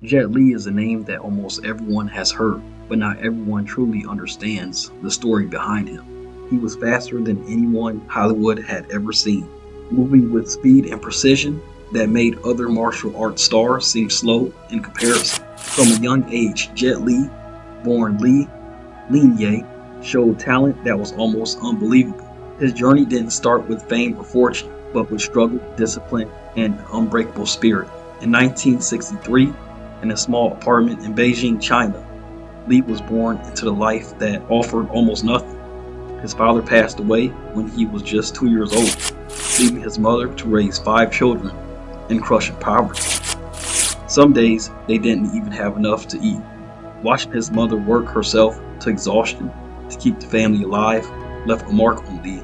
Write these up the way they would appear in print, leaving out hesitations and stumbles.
Jet Li is a name that almost everyone has heard, but not everyone truly understands the story behind him. He was faster than anyone Hollywood had ever seen, moving with speed and precision that made other martial arts stars seem slow in comparison. From a young age, Jet Li, born Li Linye, showed talent that was almost unbelievable. His journey didn't start with fame or fortune, but with struggle, discipline, and an unbreakable spirit. In 1963, in a small apartment in Beijing, China, Li was born into the life that offered almost nothing. His father passed away when he was just 2 years old, leaving his mother to raise 5 children in crushing poverty. Some days, they didn't even have enough to eat. Watching his mother work herself to exhaustion to keep the family alive left a mark on Li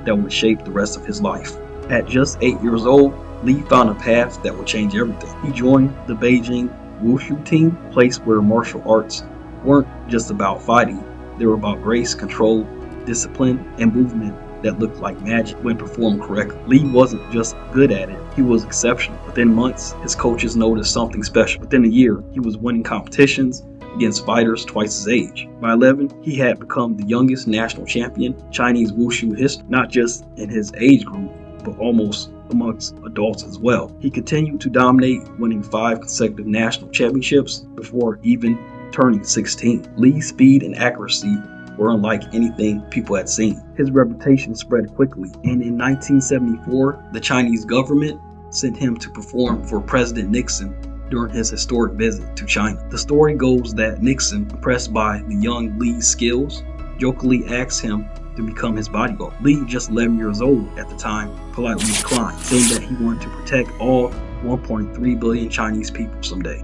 that would shape the rest of his life. At just 8 years old, Li found a path that would change everything. He joined the Beijing Wushu team, a place where martial arts weren't just about fighting, they were about grace, control, discipline, and movement that looked like magic when performed correctly. Li wasn't just good at it, he was exceptional. Within months, his coaches noticed something special. Within a year, he was winning competitions against fighters twice his age. By 11, he had become the youngest national champion in Chinese Wushu history, not just in his age group, but almost amongst adults as well. He continued to dominate, winning 5 consecutive national championships before even turning 16. Li's speed and accuracy were unlike anything people had seen. His reputation spread quickly, and in 1974, the Chinese government sent him to perform for President Nixon during his historic visit to China. The story goes that Nixon, impressed by the young Li's skills, jokingly asked him to become his bodyguard. Li, just 11 years old at the time, politely declined, saying that he wanted to protect all 1.3 billion Chinese people someday.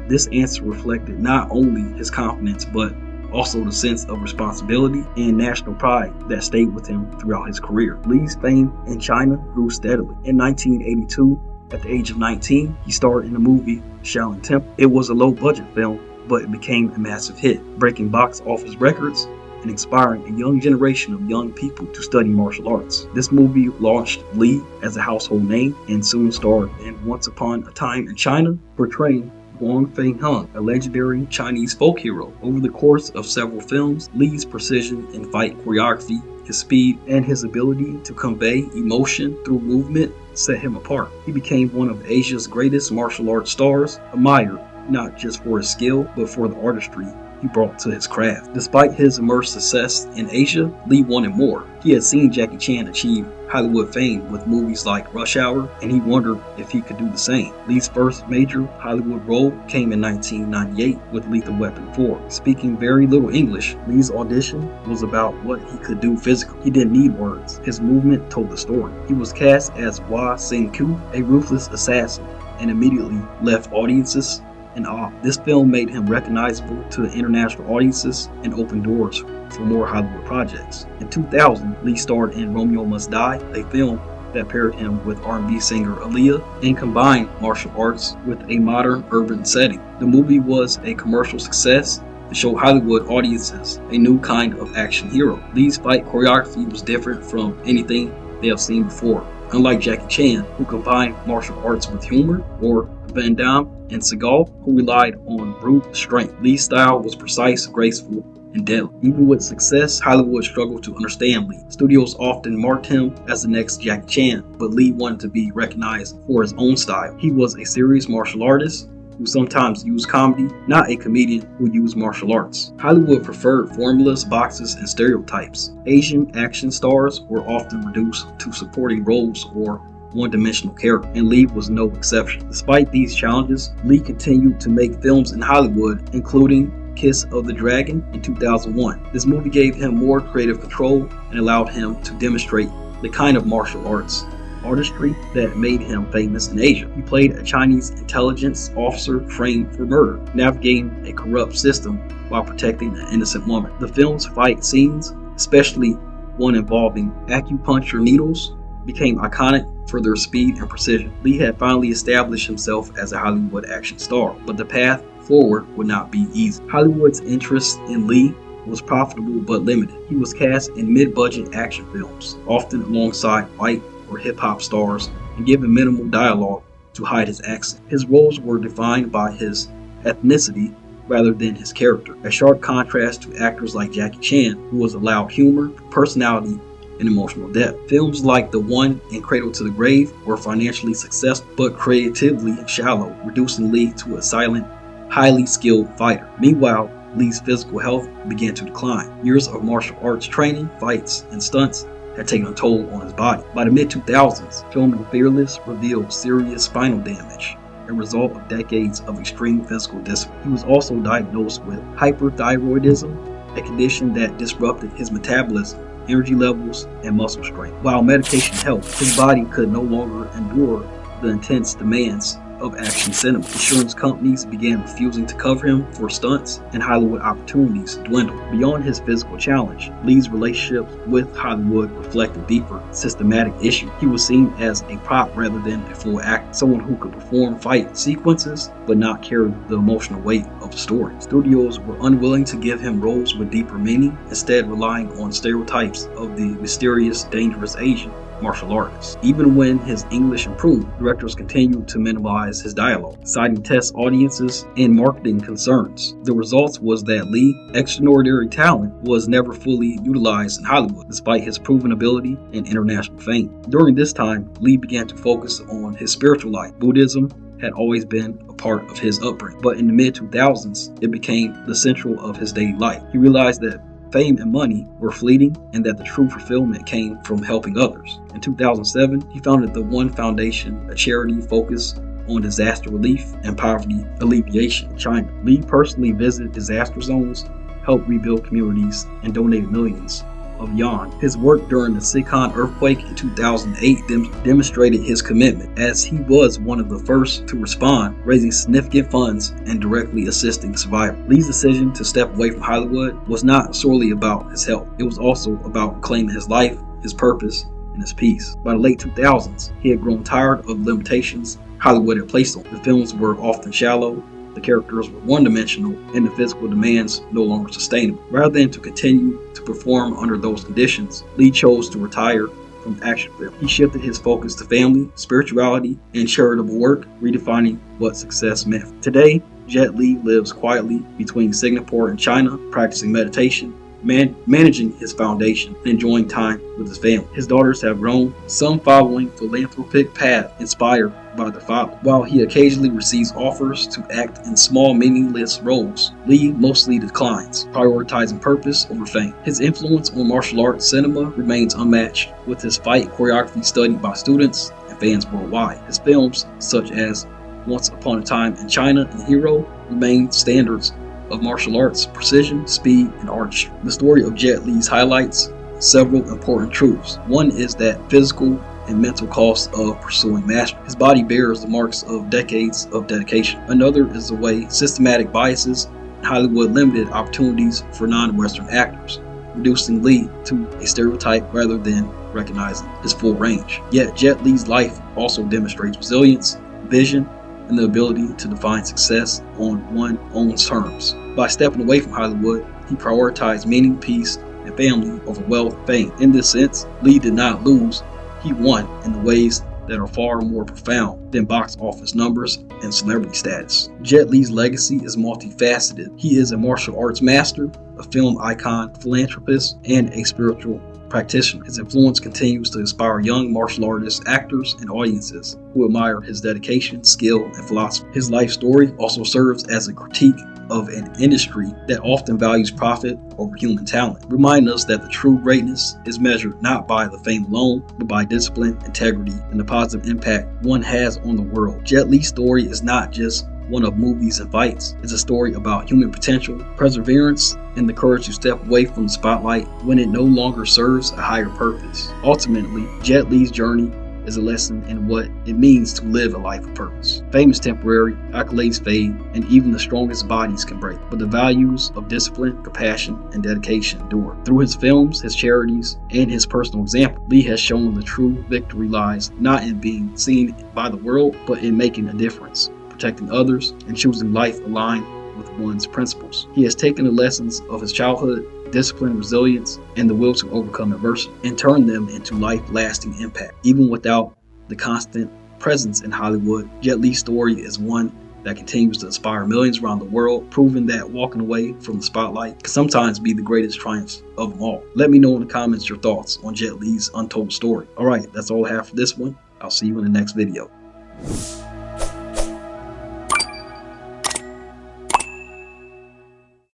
This answer reflected not only his confidence, but also the sense of responsibility and national pride that stayed with him throughout his career. Li's fame in China grew steadily. In 1982, at the age of 19, he starred in the movie Shaolin Temple. It was a low-budget film, but it became a massive hit, breaking box office records and inspiring a young generation of young people to study martial arts. This movie launched Li as a household name and soon starred in Once Upon a Time in China, portraying Wang Fei-hung, a legendary Chinese folk hero. Over the course of several films, Li's precision in fight choreography, his speed, and his ability to convey emotion through movement set him apart. He became one of Asia's greatest martial arts stars, admired not just for his skill, but for the artistry he brought to his craft. Despite his immense success in Asia, Li wanted more. He had seen Jackie Chan achieve Hollywood fame with movies like Rush Hour, and he wondered if he could do the same. Li's first major Hollywood role came in 1998 with Lethal Weapon 4. Speaking very little English, Li's audition was about what he could do physically. He didn't need words. His movement told the story. He was cast as Hua Sing-ku, a ruthless assassin, and immediately left audiences in awe. This film made him recognizable to international audiences and opened doors for more Hollywood projects. In 2000, Li starred in Romeo Must Die, a film that paired him with R&B singer Aaliyah and combined martial arts with a modern urban setting. The movie was a commercial success and showed Hollywood audiences a new kind of action hero. Li's fight choreography was different from anything they have seen before. Unlike Jackie Chan, who combined martial arts with humor, or Van Damme and Seagal, who relied on brute strength, Li's style was precise, graceful, and deadly. Even with success, Hollywood struggled to understand Li. Studios often marked him as the next Jackie Chan, but Li wanted to be recognized for his own style. He was a serious martial artist who sometimes used comedy, not a comedian who used martial arts. Hollywood preferred formulas, boxes, and stereotypes. Asian action stars were often reduced to supporting roles or one-dimensional character, and Li was no exception. Despite these challenges, Li continued to make films in Hollywood, including Kiss of the Dragon in 2001. This movie gave him more creative control and allowed him to demonstrate the kind of martial arts artistry that made him famous in Asia. He played a Chinese intelligence officer framed for murder, navigating a corrupt system while protecting an innocent woman. The film's fight scenes, especially one involving acupuncture needles, became iconic for their speed and precision. Li had finally established himself as a Hollywood action star, but the path forward would not be easy. Hollywood's interest in Li was profitable but limited. He was cast in mid-budget action films, often alongside white or hip-hop stars, and given minimal dialogue to hide his accent. His roles were defined by his ethnicity rather than his character, a sharp contrast to actors like Jackie Chan, who was allowed humor, personality, and emotional depth. Films like The One and Cradle to the Grave were financially successful but creatively shallow, reducing Lee to a silent, highly skilled fighter. Meanwhile, Lee's physical health began to decline. Years of martial arts training, fights, and stunts had taken a toll on his body. By the mid-2000s, filming Fearless revealed serious spinal damage, a result of decades of extreme physical discipline. He was also diagnosed with hyperthyroidism, a condition that disrupted his metabolism, energy levels, and muscle strength. While medication helped, his body could no longer endure the intense demands of action cinema. Insurance companies began refusing to cover him for stunts, and Hollywood opportunities dwindled. Beyond his physical challenge, Lee's relationships with Hollywood reflect a deeper, systematic issue. He was seen as a prop rather than a full actor, someone who could perform fight sequences but not carry the emotional weight of the story. Studios were unwilling to give him roles with deeper meaning, instead relying on stereotypes of the mysterious, dangerous Asian martial artists. Even when his English improved, directors continued to minimize his dialogue, citing test audiences and marketing concerns. The result was that Lee's extraordinary talent was never fully utilized in Hollywood, despite his proven ability and international fame. During this time, Lee began to focus on his spiritual life. Buddhism had always been a part of his upbringing, but in the mid-2000s, it became the central of his daily life. He realized that fame and money were fleeting, and that the true fulfillment came from helping others. In 2007, he founded the One Foundation, a charity focused on disaster relief and poverty alleviation in China. Lee personally visited disaster zones, helped rebuild communities, and donated millions of yuan. His work during the Sichuan earthquake in 2008 demonstrated his commitment, as he was one of the first to respond, raising significant funds and directly assisting survivors. Lee's decision to step away from Hollywood was not solely about his health. It was also about reclaiming his life, his purpose, and his peace. By the late 2000s, he had grown tired of the limitations Hollywood had placed on him. The films were often shallow, the characters were one-dimensional, and the physical demands no longer sustainable. Rather than to continue to perform under those conditions, Lee chose to retire from action film. He shifted his focus to family, spirituality, and charitable work, redefining what success meant. Today, Jet Li lives quietly between Singapore and China, practicing meditation, managing his foundation, and enjoying time with his family. His daughters have grown, some following philanthropic path inspired by their father. While he occasionally receives offers to act in small, meaningless roles, Lee mostly declines, prioritizing purpose over fame. His influence on martial arts cinema remains unmatched, with his fight choreography studied by students and fans worldwide. His films, such as Once Upon a Time in China and Hero, remain standards of martial arts precision, speed, and artistry. The story of Jet Li highlights several important truths. One is that physical and mental cost of pursuing mastery. His body bears the marks of decades of dedication. Another is the way systematic biases in Hollywood limited opportunities for non-Western actors, reducing Lee to a stereotype rather than recognizing his full range. Yet Jet Li's life also demonstrates resilience, vision, and the ability to define success on one's own terms. By stepping away from Hollywood, he prioritized meaning, peace, and family over wealth and fame. In this sense, Lee did not lose, he won in the ways that are far more profound than box office numbers and celebrity status. Jet Li's legacy is multifaceted. He is a martial arts master, a film icon, philanthropist, and a spiritual practitioner. His influence continues to inspire young martial artists, actors, and audiences who admire his dedication, skill, and philosophy. His life story also serves as a critique of an industry that often values profit over human talent, reminding us that the true greatness is measured not by the fame alone, but by discipline, integrity, and the positive impact one has on the world. Jet Li's story is not just one of movies and fights. It's a story about human potential, perseverance, and the courage to step away from the spotlight when it no longer serves a higher purpose. Ultimately, Jet Li's journey is a lesson in what it means to live a life of purpose. Fame is temporary, accolades fade, and even the strongest bodies can break. But the values of discipline, compassion, and dedication endure. Through his films, his charities, and his personal example, Lee has shown the true victory lies not in being seen by the world, but in making a difference, protecting others, and choosing life aligned with one's principles. He has taken the lessons of his childhood, discipline, resilience, and the will to overcome adversity, and turn them into life-lasting impact. Even without the constant presence in Hollywood, Jet Li's story is one that continues to inspire millions around the world, proving that walking away from the spotlight can sometimes be the greatest triumph of them all. Let me know in the comments your thoughts on Jet Li's untold story. Alright, that's all I have for this one. I'll see you in the next video.